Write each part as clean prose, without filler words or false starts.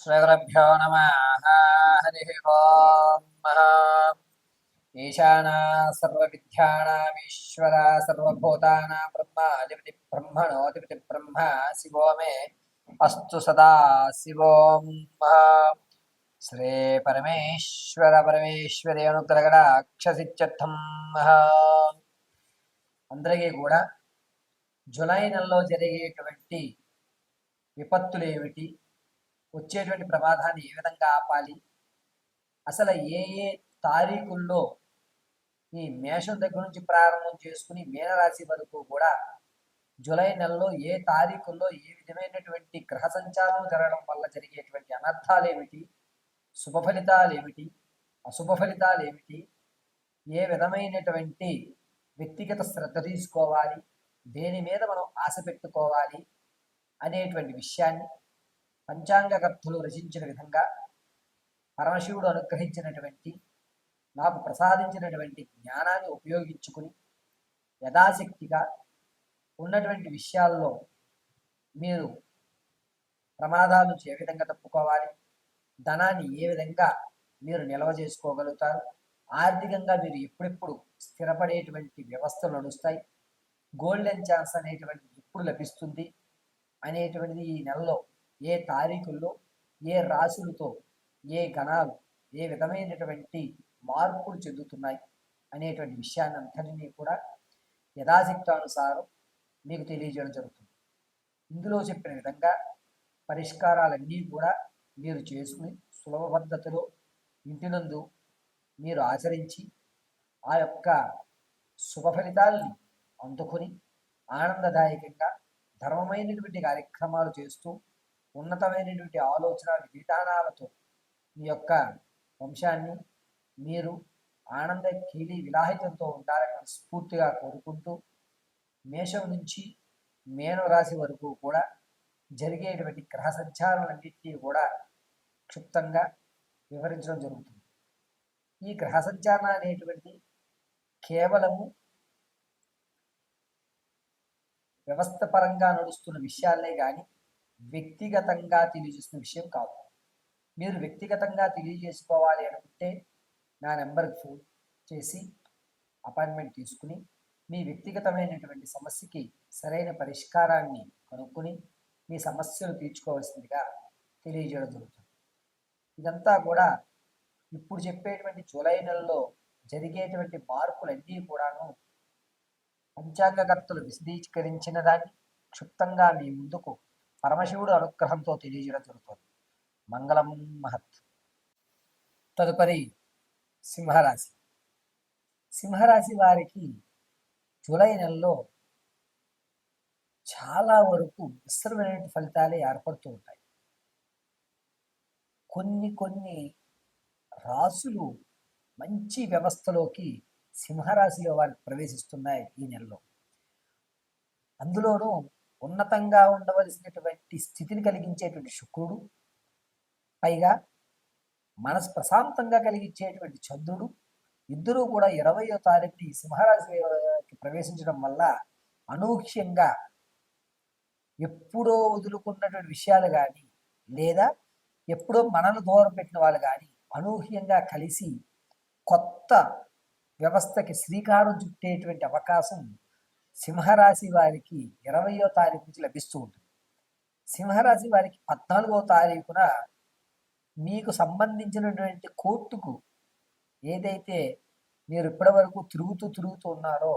శ్రీగురుభ్యో నమః. హరి ఓం. ఈశానా సర్వవిద్యానామీశ్వర సర్వభూతానాం బ్రహ్మాధిపతి బ్రహ్మణోధిపతి బ్రహ్మ శివో మే అస్తు సదా శివోం. శ్రీ పరమేశ్వర పరమేశ్వరి అనుగ్రహడాక్షసిత్యర్థం. అందరికీ కూడా జూలై నెలలో జరిగేటువంటి విపత్తులు ఏమిటి, వచ్చేటువంటి ప్రమాదాన్ని ఏ విధంగా ఆపాలి, అసలు ఏ ఏ తారీఖుల్లో ఈ మేషం దగ్గర నుంచి ప్రారంభం చేసుకుని మీనరాశి వరకు కూడా జూలై నెలలో ఏ తారీఖుల్లో ఏ విధమైనటువంటి గ్రహ సంచారం జరగడం వల్ల జరిగేటువంటి అనర్థాలు ఏమిటి, శుభ ఫలితాలు ఏమిటి, అశుభ ఫలితాలు ఏమిటి, ఏ విధమైనటువంటి వ్యక్తిగత శ్రద్ధ తీసుకోవాలి, దేని మీద మనం ఆశ పెట్టుకోవాలి అనేటువంటి విషయాన్ని పంచాంగకర్తలు రచించిన విధంగా పరమశివుడు అనుగ్రహించినటువంటి నాకు ప్రసాదించినటువంటి జ్ఞానాన్ని ఉపయోగించుకుని యథాశక్తిగా ఉన్నటువంటి విషయాల్లో మీరు ప్రమాదాల నుంచి ఏ విధంగా తప్పుకోవాలి, ధనాన్ని ఏ విధంగా మీరు నిల్వ చేసుకోగలుగుతారు, ఆర్థికంగా మీరు ఎప్పుడెప్పుడు స్థిరపడేటువంటి వ్యవస్థలు నడుస్తాయి, గోల్డెన్ ఛాన్స్ అనేటువంటిది ఎప్పుడు లభిస్తుంది అనేటువంటిది ఈ నెలలో ఏ తారీఖుల్లో ఏ రాశులతో ఏ గణాలు ఏ విధమైనటువంటి మార్పులు చెందుతున్నాయి అనేటువంటి విషయాన్ని అంతటినీ కూడా యథాశక్తానుసారం మీకు తెలియజేయడం జరుగుతుంది. ఇందులో చెప్పిన విధంగా పరిష్కారాలన్నీ కూడా మీరు చేసుకుని సులభ పద్ధతిలో ఇంటినందు మీరు ఆచరించి ఆ యొక్క శుభ ఫలితాలని అందుకొని ఆనందదాయకంగా ధర్మమైనటువంటి కార్యక్రమాలు చేస్తూ ఉన్నతమైనటువంటి ఆలోచన విధానాలతో మీ యొక్క వంశాన్ని మీరు ఆనంద కీలి విలాహితంతో ఉండాలని స్ఫూర్తిగా కోరుకుంటూ మేషం నుంచి మేన రాశి వరకు కూడా జరిగేటువంటి గ్రహ సంచారాలన్నింటినీ కూడా క్షుప్తంగా వివరించడం జరుగుతుంది. ఈ గ్రహ సంచారణ అనేటువంటిది కేవలము వ్యవస్థ పరంగా నడుస్తున్న విషయాలే కానీ వ్యక్తిగతంగా తెలియజేసిన విషయం కాదు. మీరు వ్యక్తిగతంగా తెలియజేసుకోవాలి అనుకుంటే నా నెంబర్కి ఫోన్ చేసి అపాయింట్మెంట్ తీసుకుని మీ వ్యక్తిగతమైనటువంటి సమస్యకి సరైన పరిష్కారాన్ని కనుక్కొని మీ సమస్యలు తీర్చుకోవాల్సిందిగా తెలియజేయడం జరుగుతుంది. ఇదంతా కూడా ఇప్పుడు చెప్పేటువంటి జూలై నెలలో జరిగేటువంటి మార్పులన్నీ కూడాను పంచాంగకర్తలు విశదీకరించిన దాన్ని క్షుప్తంగా మీ ముందుకు పరమశివుడు అనుగ్రహంతో తెలియజేయడం జరుగుతుంది. మంగళం మహత్. తదుపరి సింహరాశి. సింహరాశి వారికి జూలై నెలలో చాలా వరకు మిశ్రమైన ఫలితాలే ఏర్పడుతూ ఉంటాయి. కొన్ని రాసులు మంచి వ్యవస్థలోకి సింహరాశిలో వారికి ప్రవేశిస్తున్నాయి ఈ నెలలో. అందులోనూ ఉన్నతంగా ఉండవలసినటువంటి స్థితిని కలిగించేటువంటి శుక్రుడు, పైగా మనసు ప్రశాంతంగా కలిగించేటువంటి చంద్రుడు ఇద్దరూ కూడా 20వ తారీఖుని సింహరాశికి ప్రవేశించడం వల్ల అనూహ్యంగా ఎప్పుడో వదులుకున్నటువంటి విషయాలు కానీ లేదా ఎప్పుడో మనను దూరం పెట్టిన వాళ్ళు కానీ అనూహ్యంగా కలిసి కొత్త వ్యవస్థకి శ్రీకారం చుట్టేటువంటి అవకాశం సింహరాశి వారికి 20వ తారీఖు నుంచి లభిస్తూ ఉంటుంది. సింహరాశి వారికి 14వ తారీఖున మీకు సంబంధించినటువంటి కోర్టుకు ఏదైతే మీరు ఇప్పటి వరకు తిరుగుతూ ఉన్నారో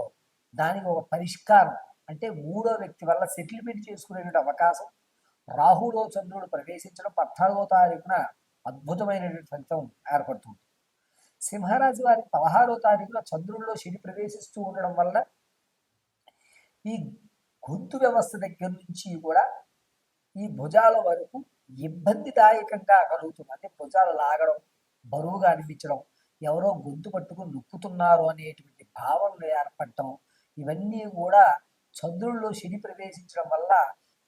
దానికి ఒక పరిష్కారం అంటే మూడో వ్యక్తి వల్ల సెటిల్మెంట్ చేసుకునేటువంటి అవకాశం రాహులో చంద్రుడు ప్రవేశించడం 14వ తారీఖున అద్భుతమైనటువంటి ఫలితం ఏర్పడుతుంది. సింహరాశి వారికి 16వ తారీఖున చంద్రుడిలో శని ప్రవేశిస్తూ ఉండడం వల్ల ఈ గొంతు వ్యవస్థ దగ్గర నుంచి కూడా ఈ భుజాల వరకు ఇబ్బందిదాయకంగా కలుగుతుంది. అంటే భుజాలు లాగడం, బరువుగా అనిపించడం, ఎవరో గొంతు పట్టుకుని నొక్కుతున్నారు అనేటువంటి భావనలు ఏర్పడటం, ఇవన్నీ కూడా చంద్రుల్లో శని ప్రవేశించడం వల్ల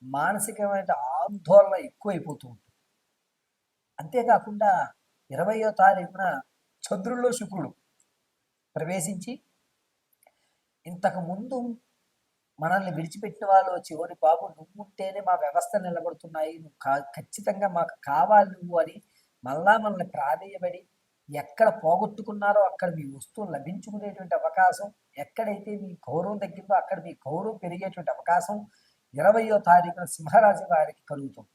మానసికమైన ఆందోళన ఎక్కువైపోతూ ఉంటుంది. అంతేకాకుండా 20వ తారీఖున చంద్రుల్లో శుక్రుడు ప్రవేశించి ఇంతకు ముందు మనల్ని విడిచిపెట్టిన వాళ్ళు వచ్చి ఓరి బాబు నువ్వు ఉంటేనే మా వ్యవస్థ నిలబడుతున్నాయి, నువ్వు ఖచ్చితంగా మాకు కావాలి నువ్వు అని మళ్ళా మనల్ని ప్రాధేయపడి ఎక్కడ పోగొట్టుకున్నారో అక్కడ మీ వస్తువులు లభించుకునేటువంటి అవకాశం, ఎక్కడైతే మీ గౌరవం తగ్గిందో అక్కడ మీ గౌరవం పెరిగేటువంటి అవకాశం 20వ తారీఖున సింహరాశి వారికి కలుగుతుంది.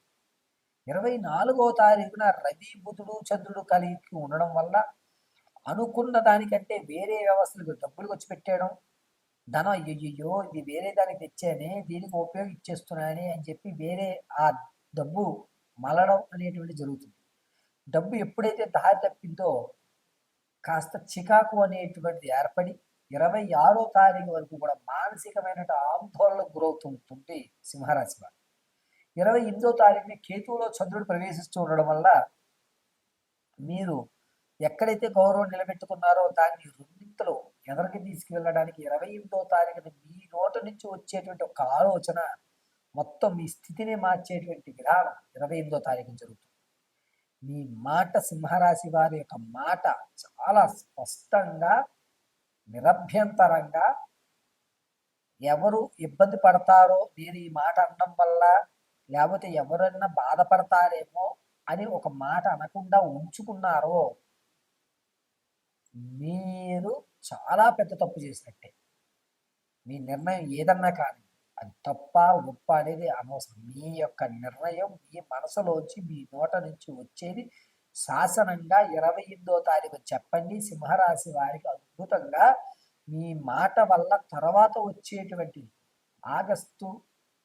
24వ తారీఖున రవి బుధుడు చంద్రుడు కలిగి ఉండడం వల్ల అనుకున్న దానికంటే వేరే వ్యవస్థలకు డబ్బులు వచ్చి పెట్టేయడం, ధనం అయ్యయ్యో ఇది వేరే దానికి తెచ్చానే దీనికి ఉపయోగించేస్తున్నానే అని చెప్పి వేరే ఆ డబ్బు మలడం అనేటువంటి జరుగుతుంది. డబ్బు ఎప్పుడైతే దారి తప్పిందో కాస్త చికాకు అనేటువంటిది ఏర్పడి 26వ తారీఖు వరకు కూడా మానసికమైన ఆందోళనకు గురవుతుంటుంది సింహరాశి వారు. 28వ తారీఖుని కేతువులో చంద్రుడు ప్రవేశిస్తూ ఉండడం వల్ల మీరు ఎక్కడైతే గౌరవం నిలబెట్టుకున్నారో దాన్ని రెండింతలు ఎదరికి తీసుకువెళ్ళడానికి 28వ తారీఖున మీ నోట నుంచి వచ్చేటువంటి ఒక ఆలోచన మొత్తం మీ స్థితిని మార్చేటువంటి విధానం 28వ తారీఖున జరుగుతుంది. మీ మాట సింహరాశి వారి యొక్క మాట చాలా స్పష్టంగా నిరభ్యంతరంగా ఎవరు ఇబ్బంది పడతారో నేను ఈ మాట అనడం వల్ల, లేకపోతే ఎవరన్నా బాధపడతారేమో అని ఒక మాట అనకుండా ఉంచుకున్నారో మీరు చాలా పెద్ద తప్పు చేసినట్టే. మీ నిర్ణయం ఏదన్నా కానీ అది తప్ప ఒప్ప అనేది అనవసరం. మీ యొక్క నిర్ణయం మీ మనసులోంచి మీ నోట నుంచి వచ్చేది శాసనంగా 28వ తారీఖు చెప్పండి. సింహరాశి వారికి అద్భుతంగా మీ మాట వల్ల తర్వాత వచ్చేటువంటి ఆగస్టు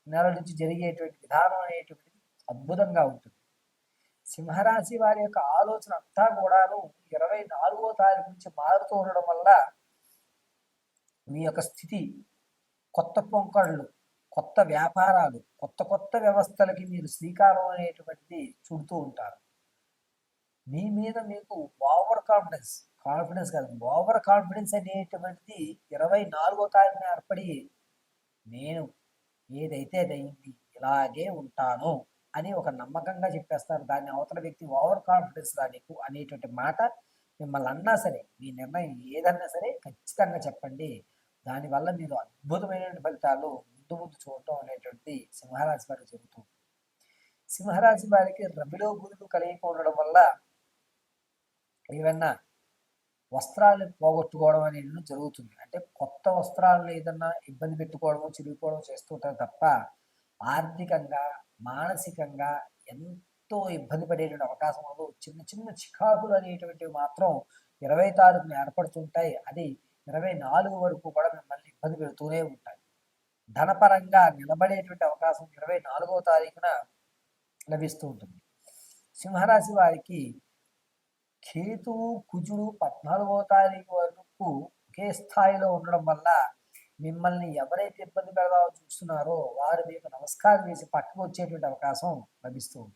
నెల నుంచి జరిగేటువంటి విధానం అనేటువంటిది అద్భుతంగా ఉంటుంది. సింహరాశి వారి యొక్క ఆలోచన అంతా కూడాను 24వ తారీఖు నుంచి మారుతూ ఉండడం వల్ల మీ యొక్క స్థితి కొత్త పొంకళ్ళు, కొత్త వ్యాపారాలు, కొత్త వ్యవస్థలకి మీరు శ్రీకారం అనేటువంటిది చుడుతూ ఉంటారు. మీ మీద మీకు ఓవర్ కాన్ఫిడెన్స్ కాదు, ఓవర్ కాన్ఫిడెన్స్ అనేటువంటిది 24వ తారీఖున ఏర్పడి నేను ఏదైతే అదయింది ఇలాగే ఉంటాను అని ఒక నమ్మకంగా చెప్పేస్తారు. దాన్ని అవతల వ్యక్తి ఓవర్ కాన్ఫిడెన్స్ రా నీకు అనేటువంటి మాట మిమ్మల్ని అన్నా సరే, మీ నిర్ణయం ఏదన్నా సరే ఖచ్చితంగా చెప్పండి. దానివల్ల మీరు అద్భుతమైనటువంటి ఫలితాలు ముందు చూడటం అనేటువంటిది సింహరాశి వారికి జరుగుతుంది. సింహరాశి వారికి రవిలో బుధుడు కలిగి ఉండడం వల్ల ఏమన్నా వస్త్రాలు పోగొట్టుకోవడం అనేది జరుగుతుంది. అంటే కొత్త వస్త్రాలను ఏదన్నా ఇబ్బంది పెట్టుకోవడము, చిరిగిపోవడం చేస్తూ ఉంటారు తప్ప ఆర్థికంగా, మానసికంగా ఎంతో ఇబ్బంది పడేటువంటి అవకాశం ఉండదు. చిన్న చికాకులు అనేటువంటివి మాత్రం 20 తారీఖున ఏర్పడుతుంటాయి. అది 24 వరకు కూడా మిమ్మల్ని ఇబ్బంది పెడుతూనే ఉంటాయి. ధనపరంగా నిలబడేటువంటి అవకాశం 24వ తారీఖున లభిస్తూ ఉంటుంది. సింహరాశి వారికి కేతువు కుజుడు 14వ తారీఖు వరకు ఒకే స్థాయిలో ఉండడం వల్ల మిమ్మల్ని ఎవరైతే ఇబ్బంది పెడదామో చూస్తున్నారో వారు మీకు నమస్కారం చేసి పక్కకు వచ్చేటువంటి అవకాశం లభిస్తూ ఉంటుంది.